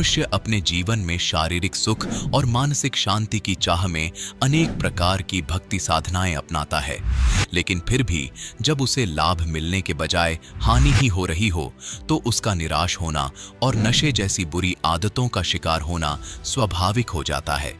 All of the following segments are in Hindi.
मनुष्य अपने जीवन में शारीरिक सुख और मानसिक शांति की चाह में अनेक प्रकार की भक्ति साधनाएं अपनाता है, लेकिन फिर भी जब उसे लाभ मिलने के बजाय हानि ही हो रही हो तो उसका निराश होना और नशे जैसी बुरी आदतों का शिकार होना स्वाभाविक हो जाता है।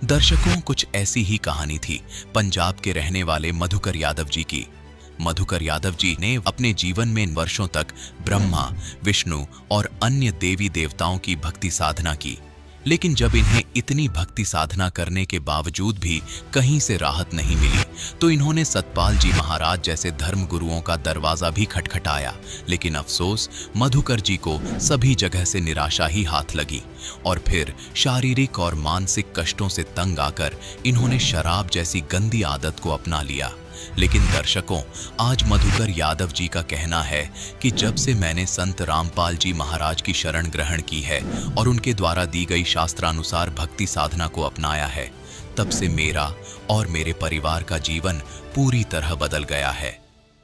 दर्शकों, कुछ ऐसी ही कहानी थी पंजाब के रहने वाले मधुकर यादव जी की। मधुकर यादव जी ने अपने जीवन में वर्षों तक ब्रह्मा, विष्णु और अन्य देवी देवताओं की भक्ति साधना की, लेकिन जब इन्हें इतनी भक्ति साधना करने के बावजूद भी कहीं से राहत नहीं मिली तो इन्होंने सतपाल जी महाराज जैसे धर्म गुरुओं का दरवाजा भी खटखटाया, लेकिन अफसोस मधुकर जी को सभी जगह से निराशा ही हाथ लगी और फिर शारीरिक और मानसिक कष्टों से तंग आकर इन्होंने शराब जैसी गंदी आदत को अपना लिया। लेकिन दर्शकों, आज मधुकर यादव जी का कहना है कि जब से मैंने संत रामपाल जी महाराज की शरण ग्रहण की है और उनके द्वारा दी गई शास्त्रानुसार भक्ति साधना को अपनाया है, तब से मेरा और मेरे परिवार का जीवन पूरी तरह बदल गया है।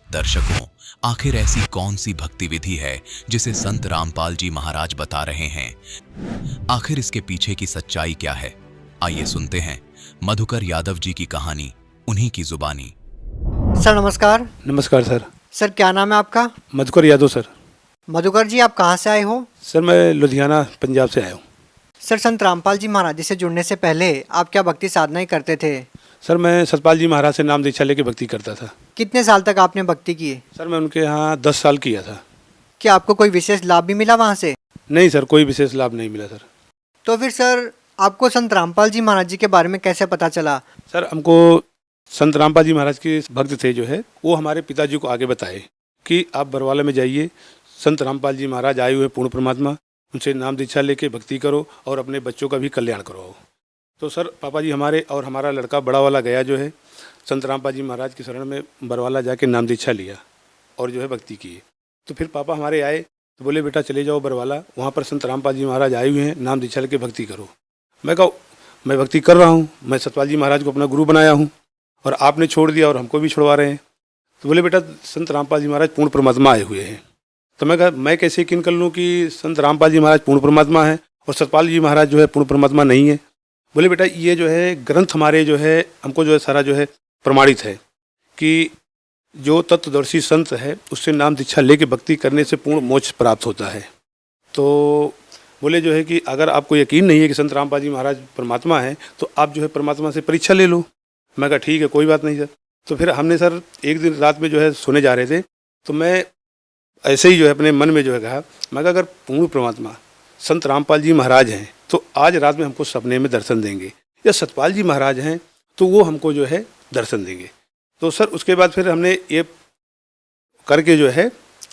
दर्शकों, आखिर ऐसी कौन सी भक्ति विधि है जिसे संत रामपाल जी महाराज बता रहे हैं? आखिर इसके पीछे की सच्चाई क्या है? आइए सुनते हैं मधुकर यादव जी की कहानी, उन्हीं की जुबानी। सर नमस्कार। नमस्कार सर। सर क्या नाम है आपका? मधुकर यादव सर। मधुकर जी, आप कहाँ से आए हो? सर मैं लुधियाना पंजाब से आया हूँ। सर संत रामपाल जी महाराज जी से जुड़ने से पहले आप क्या भक्ति साधनाएं करते थे? सर मैं सतपाल जी महाराज से नाम दीक्षा लेके भक्ति करता था। कितने साल तक आपने भक्ति की? सर मैं उनके यहाँ 10 साल किया था। क्या आपको कोई विशेष लाभ भी मिला वहाँ से? नहीं सर, कोई विशेष लाभ नहीं मिला सर। तो फिर सर आपको संत रामपाल जी महाराज जी के बारे में कैसे पता चला? सर हमको संत रामपाल जी महाराज के भक्त थे जो है, वो हमारे पिताजी को आगे बताए कि आप बरवाला में जाइए, संत रामपाल जी महाराज आए हुए पूर्ण परमात्मा, उनसे नाम दीक्षा लेके भक्ति करो और अपने बच्चों का भी कल्याण करो। तो सर पापा जी हमारे और हमारा लड़का बड़ा वाला गया जो है संत रामपाल जी महाराज की शरण में बरवाला जाके नाम दीक्षा लिया और जो है भक्ति की। तो फिर पापा हमारे आए तो बोले बेटा चले जाओ बरवाला, वहाँ पर संत रामपाल जी महाराज आए हुए हैं, नाम दीक्षा लेके भक्ति करो। मैं कहा मैं भक्ति कर रहा हूँ, मैं सतपाल जी महाराज को अपना गुरु बनाया हूँ और आपने छोड़ दिया और हमको भी छुड़वा रहे हैं। तो बोले बेटा संत रामपाल जी महाराज पूर्ण परमात्मा आए हुए हैं। तो मैं कहा मैं कैसे यकीन कर लूँ कि संत रामपाल जी महाराज पूर्ण परमात्मा है और सतपाल जी महाराज जो है पूर्ण परमात्मा नहीं है? बोले बेटा ये जो है ग्रंथ हमारे जो है हमको जो है सारा जो है प्रमाणित है कि जो तत्वदर्शी संत है उससे नाम दीक्षा लेके भक्ति करने से पूर्ण मोक्ष प्राप्त होता है। तो बोले जो है कि अगर आपको यकीन नहीं है कि संत रामपाल जी महाराज परमात्मा है तो आप जो है परमात्मा से परीक्षा ले लो। मैं कहा ठीक है, कोई बात नहीं सर। तो फिर हमने सर एक दिन रात में जो है सोने जा रहे थे तो मैं ऐसे ही जो है अपने मन में जो है कहा, मैं कहा अगर पूर्ण परमात्मा संत रामपाल जी महाराज हैं तो आज रात में हमको सपने में दर्शन देंगे, या सतपाल जी महाराज हैं तो वो हमको जो है दर्शन देंगे। तो सर उसके बाद फिर हमने ये करके जो है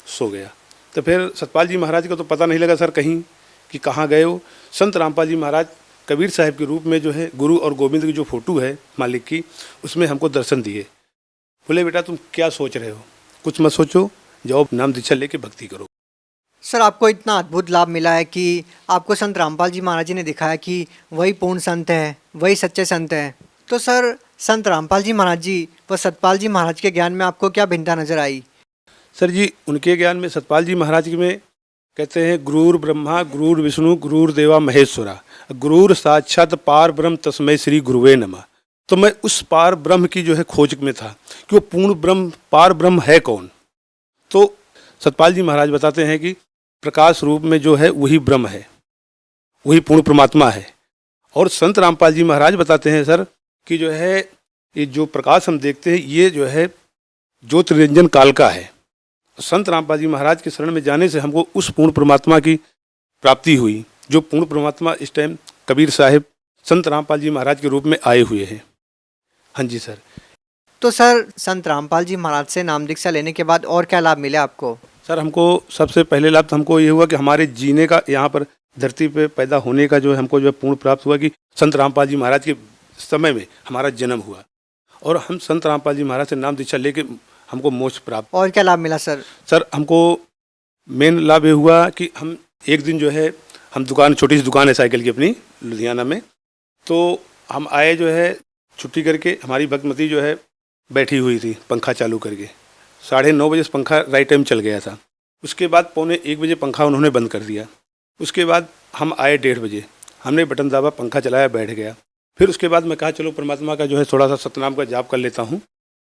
सो गया। तो फिर सतपाल जी महाराज का तो पता नहीं लगा सर कहीं कि कहाँ गए हो। संत रामपाल जी महाराज कबीर साहब के रूप में जो है गुरु और गोविंद की जो फोटो है मालिक की, उसमें हमको दर्शन दिए। बोले बेटा तुम क्या सोच रहे हो, कुछ मत सोचो, जाओ नाम दीक्षा लेके भक्ति करो। सर आपको इतना अद्भुत लाभ मिला है कि आपको संत रामपाल जी महाराज जी ने दिखाया कि वही पूर्ण संत है, वही सच्चे संत हैं। तो सर संत रामपाल जी महाराज जी व सतपाल जी महाराज के ज्ञान में आपको क्या भिन्नता नजर आई? सर जी उनके ज्ञान में सतपाल जी महाराज में कहते हैं गुरुर ब्रह्मा गुरुर विष्णु गुरुर देवा महेश्वरा गुरुर साक्षात पार ब्रह्म तस्मै श्री गुरुवे नमः। तो मैं उस पार ब्रह्म की जो है खोज में था कि वो पूर्ण ब्रह्म पार ब्रह्म है कौन। तो सतपाल जी महाराज बताते हैं कि प्रकाश रूप में जो है वही ब्रह्म है, वही पूर्ण परमात्मा है। और संत रामपाल जी महाराज बताते हैं सर कि जो है ये जो प्रकाश हम देखते हैं ये जो है ज्योतिरंजन काल का है। संत रामपाल जी महाराज के शरण में जाने से हमको उस पूर्ण परमात्मा की प्राप्ति हुई, जो पूर्ण परमात्मा इस टाइम कबीर साहिब संत रामपाल जी महाराज के रूप में आए हुए हैं। हाँ जी सर। तो सर संत रामपाल जी महाराज से नाम दीक्षा लेने के बाद और क्या लाभ मिले आपको? सर हमको सबसे पहले लाभ तो हमको ये हुआ कि हमारे जीने का, यहाँ पर धरती पे पैदा होने का जो है हमको जो है पूर्ण प्राप्त हुआ कि संत रामपाल जी महाराज के समय में हमारा जन्म हुआ और हम संत रामपाल जी महाराज से नाम दीक्षा लेके हमको मोक्ष प्राप्त। और क्या लाभ मिला सर? सर हमको मेन लाभ ये हुआ कि हम एक दिन जो है हम दुकान, छोटी सी दुकान है साइकिल की अपनी लुधियाना में, तो हम आए जो है छुट्टी करके, हमारी भगमती जो है बैठी हुई थी पंखा चालू करके। 9:30 बजे पंखा राइट टाइम चल गया था। उसके बाद 1:45 बजे पंखा उन्होंने बंद कर दिया। उसके बाद हम आए 1:30 बजे, हमने बटन दबा, पंखा चलाया, बैठ गया। फिर उसके बाद मैं कहा चलो परमात्मा का जो है थोड़ा सा सतनाम का जाप कर लेता हूँ।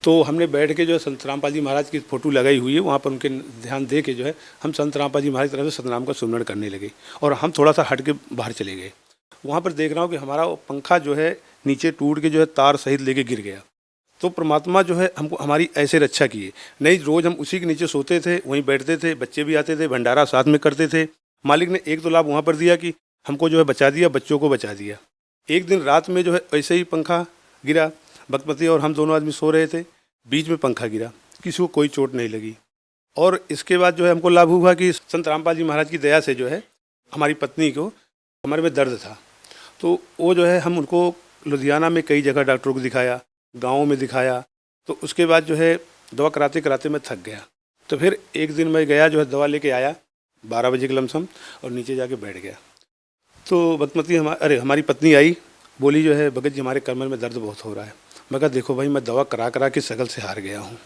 तो हमने बैठ के जो है संत रामपाल जी महाराज की फ़ोटो लगाई हुई है, वहाँ पर उनके ध्यान दे के जो है हम संत रामपाल जी महाराज की तरफ से सतनाम का सुमरण करने लगे और हम थोड़ा सा हट के बाहर चले गए। वहाँ पर देख रहा हूँ कि हमारा वो पंखा जो है नीचे टूट के जो है तार सहित लेके गिर गया। तो परमात्मा जो है हमको हमारी ऐसे रक्षा किए। नहीं, रोज़ हम उसी के नीचे सोते थे, वहीं बैठते थे, बच्चे भी आते थे, भंडारा साथ में करते थे। मालिक ने एक तो लाभ वहाँ पर दिया कि हमको जो है बचा दिया, बच्चों को बचा दिया। एक दिन रात में जो है ऐसे ही पंखा गिरा, भक्तपति और हम दोनों आदमी सो रहे थे, बीच में पंखा गिरा, किसी को कोई चोट नहीं लगी। और इसके बाद जो है हमको लाभ हुआ कि संत रामपाल जी महाराज की दया से जो है हमारी पत्नी को कमर में दर्द था, तो वो जो है हम उनको लुधियाना में कई जगह डॉक्टरों को दिखाया, गाँव में दिखाया। तो उसके बाद जो है दवा कराते कराते मैं थक गया। तो फिर एक दिन मैं गया, जो है दवा लेके आया 12 बजे के लमसम, और नीचे जाके बैठ गया। तो भक्तमती हमारी पत्नी आई, बोली जो है भगत जी हमारे कमर में दर्द बहुत हो रहा है। मैं कहा देखो भाई, मैं दवा करा करा के शकल से हार गया हूँ।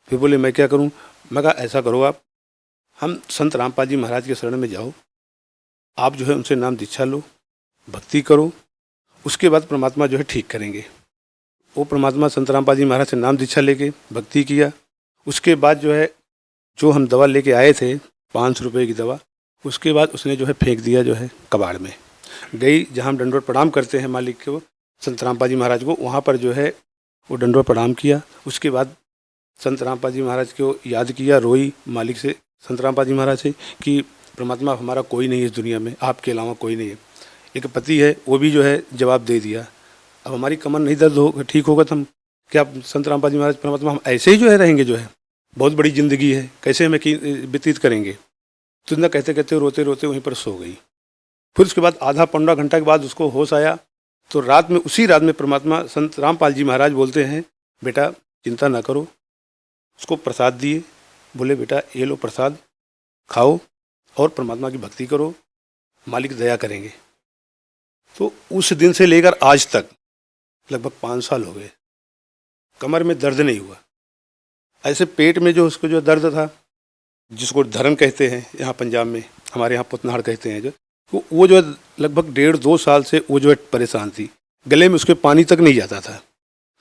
फिर बोले मैं क्या करूँ? मैं कहा ऐसा करो, आप हम संत रामपाल जी महाराज के शरण में जाओ, आप जो है उनसे नाम दीक्षा लो, भक्ति करो, उसके बाद परमात्मा जो है ठीक करेंगे। वो परमात्मा संत रामपाल जी महाराज से नाम दीक्षा लेके भक्ति किया। उसके बाद जो है जो हम दवा लेके आए थे 500 रुपये की दवा, उसके बाद उसने जो है फेंक दिया जो है कबाड़ में। गई जहाँ हम दंडवत प्रणाम करते हैं मालिक को, संत रामपाल जी महाराज को, वहाँ पर जो है वो दंडवत प्रणाम किया। उसके बाद संत रामपाल जी महाराज को याद किया, रोई मालिक से, संत रामपाल जी महाराज से कि परमात्मा हमारा कोई नहीं है इस दुनिया में, आपके अलावा कोई नहीं है। एक पति है, वो भी जो है जवाब दे दिया। अब हमारी कमर नहीं दर्द हो ठीक होगा तो हम क्या संत रामपाल जी महाराज परमात्मा हम ऐसे ही जो है रहेंगे, जो है बहुत बड़ी ज़िंदगी है, कैसे हमें व्यतीत करेंगे। तो इतना कहते कहते रोते रोते वहीं पर सो गई। फिर उसके बाद आधा 15 घंटा के बाद उसको होश आया। तो रात में, उसी रात में परमात्मा संत रामपाल जी महाराज बोलते हैं बेटा चिंता ना करो। उसको प्रसाद दिए, बोले बेटा ये लो प्रसाद, खाओ और परमात्मा की भक्ति करो, मालिक दया करेंगे। तो उस दिन से लेकर आज तक लगभग 5 साल हो गए, कमर में दर्द नहीं हुआ। ऐसे पेट में जो उसको जो दर्द था, जिसको धर्म कहते हैं यहाँ पंजाब में, हमारे यहाँ पुतनाड़ कहते हैं, जो वो जो है लगभग 1.5-2 साल से वो जो है परेशान थी। गले में उसके पानी तक नहीं जाता था,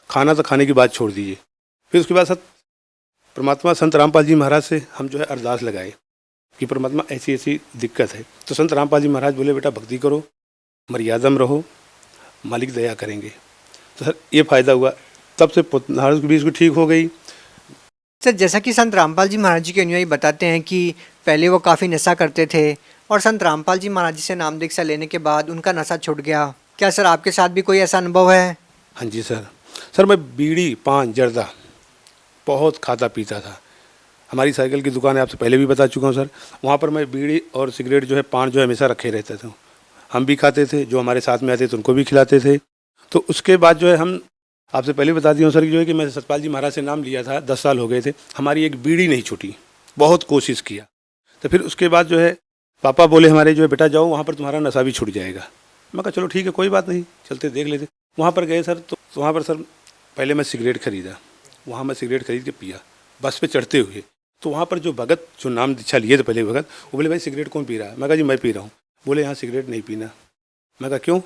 खाना तो खाने की बात छोड़ दीजिए। फिर उसके बाद परमात्मा संत रामपाल जी महाराज से हम जो है अरदास लगाए कि परमात्मा ऐसी ऐसी दिक्कत है। तो संत रामपाल जी महाराज बोले बेटा भक्ति करो, मर्यादा में रहो, मालिक दया करेंगे। तो सर ये फ़ायदा हुआ, तब से पुतनाड़ भी इसको ठीक हो गई। सर जैसा कि संत रामपाल जी महाराज जी के अनुयायी बताते हैं कि पहले वो काफ़ी नशा करते थे और संत रामपाल जी महाराज जी से नाम दीक्षा लेने के बाद उनका नशा छूट गया। क्या सर आपके साथ भी कोई ऐसा अनुभव है? हाँ जी सर मैं बीड़ी, पान, जर्दा बहुत खाता पीता था। हमारी साइकिल की दुकान है, आपसे पहले भी बता चुका हूँ सर। वहाँ पर मैं बीड़ी और सिगरेट जो है, पान जो है हमेशा रखे रहते थे। हम भी खाते थे, जो हमारे साथ में आते थे उनको भी खिलाते थे। तो उसके बाद जो है हम आपसे पहले बता दिया हूँ सर कि जो है कि मैं सतपाल जी महाराज से नाम लिया था, 10 साल हो गए थे, हमारी एक बीड़ी नहीं छूटी, बहुत कोशिश किया। तो फिर उसके बाद जो है पापा बोले हमारे जो है बेटा जाओ वहाँ पर तुम्हारा नशा भी छूट जाएगा। मैं कहा चलो ठीक है कोई बात नहीं, चलते देख लेते। वहाँ पर गए सर, तो वहाँ पर सर पहले मैं सिगरेट खरीदा, वहाँ मैं सिगरेट खरीद के पिया बस पे चढ़ते हुए। तो वहाँ पर जो भगत जो नाम दीक्षा लिए थे पहले भगत, वो बोले भाई सिगरेट कौन पी रहा है? मैं कहा जी मैं पी रहा हूँ। बोले यहाँ सिगरेट नहीं पीना। मैं कहा क्यों?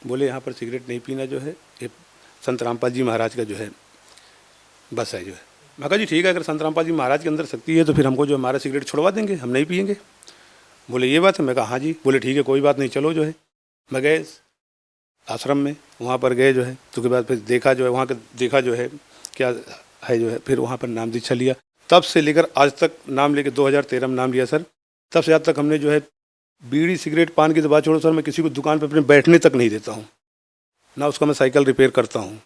बोले यहाँ पर सिगरेट नहीं पीना जो है ये संत रामपाल जी महाराज का जो है बस है जो है। मैं कहा जी ठीक है, अगर संत रामपाल जी महाराज के अंदर शक्ति है तो फिर हमको जो हमारा सिगरेट छुड़वा देंगे, हम नहीं पियेंगे। बोले ये बात है? मैं कहा हाँ जी। बोले ठीक है कोई बात नहीं, चलो जो है। मैं गए आश्रम में, वहाँ पर गए जो है, तो के बाद फिर देखा जो है, वहाँ का देखा जो है क्या है जो है, फिर वहाँ पर नाम दीक्षा लिया। तब से लेकर आज तक नाम लेकर 2013 में नाम लिया सर, तब से आज तक हमने जो है बीड़ी सिगरेट पान की तो बात छोड़ो सर, मैं किसी को दुकान पर अपने बैठने तक नहीं देता हूँ, ना उसका मैं साइकिल रिपेयर करता हूँ।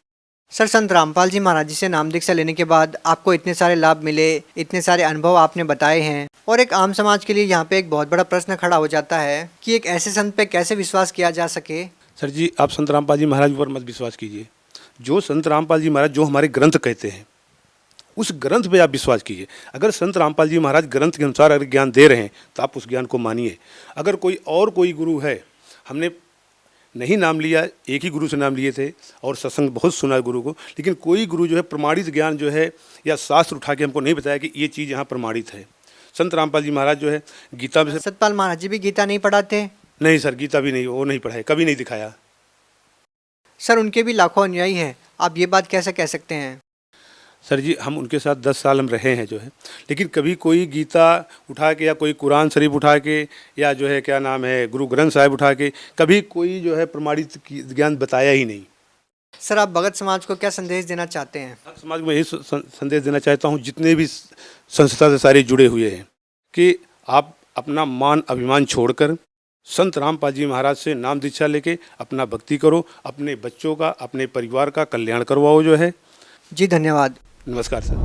सर संत रामपाल जी महाराज जी से नाम दीक्षा लेने के बाद आपको इतने सारे लाभ मिले, इतने सारे अनुभव आपने बताए हैं, और एक आम समाज के लिए यहाँ पे एक बहुत बड़ा प्रश्न खड़ा हो जाता है कि एक ऐसे संत पे कैसे विश्वास किया जा सके। सर जी आप संत रामपाल जी महाराज पर मत विश्वास कीजिए। जो संत रामपाल जी महाराज जो हमारे ग्रंथ कहते हैं उस ग्रंथ पे आप विश्वास कीजिए। अगर संत रामपाल जी महाराज ग्रंथ के अनुसार अगर ज्ञान दे रहे हैं तो आप उस ज्ञान को मानिए। अगर कोई गुरु है, हमने नहीं नाम लिया, एक ही गुरु से नाम लिए थे और सत्संग बहुत सुना गुरु को, लेकिन कोई गुरु जो है प्रमाणित ज्ञान जो है या शास्त्र उठा के हमको नहीं बताया कि ये चीज़ यहाँ प्रमाणित है, संत रामपाल जी महाराज जो है गीता में से, सतपाल महाराज जी भी गीता नहीं पढ़ाते? नहीं सर, गीता भी नहीं, वो नहीं पढ़ाए, कभी नहीं दिखाया। सर उनके भी लाखों अनुयायी हैं, आप ये बात कैसे कह सकते हैं? सर जी, हम उनके साथ 10 साल हम रहे हैं जो है, लेकिन कभी कोई गीता उठा के या कोई कुरान शरीफ उठा के या जो है क्या नाम है गुरु ग्रंथ साहिब उठा के कभी कोई जो है प्रमाणित ज्ञान बताया ही नहीं। सर आप भगत समाज को क्या संदेश देना चाहते हैं? समाज में यही संदेश देना चाहता हूँ, जितने भी संस्था से सारे जुड़े हुए हैं, कि आप अपना मान अभिमान छोड़कर संत रामपाल जी महाराज से नाम दीक्षा लेके अपना भक्ति करो, अपने बच्चों का, अपने परिवार का कल्याण करवाओ जो है। जी धन्यवाद। नमस्कार सर।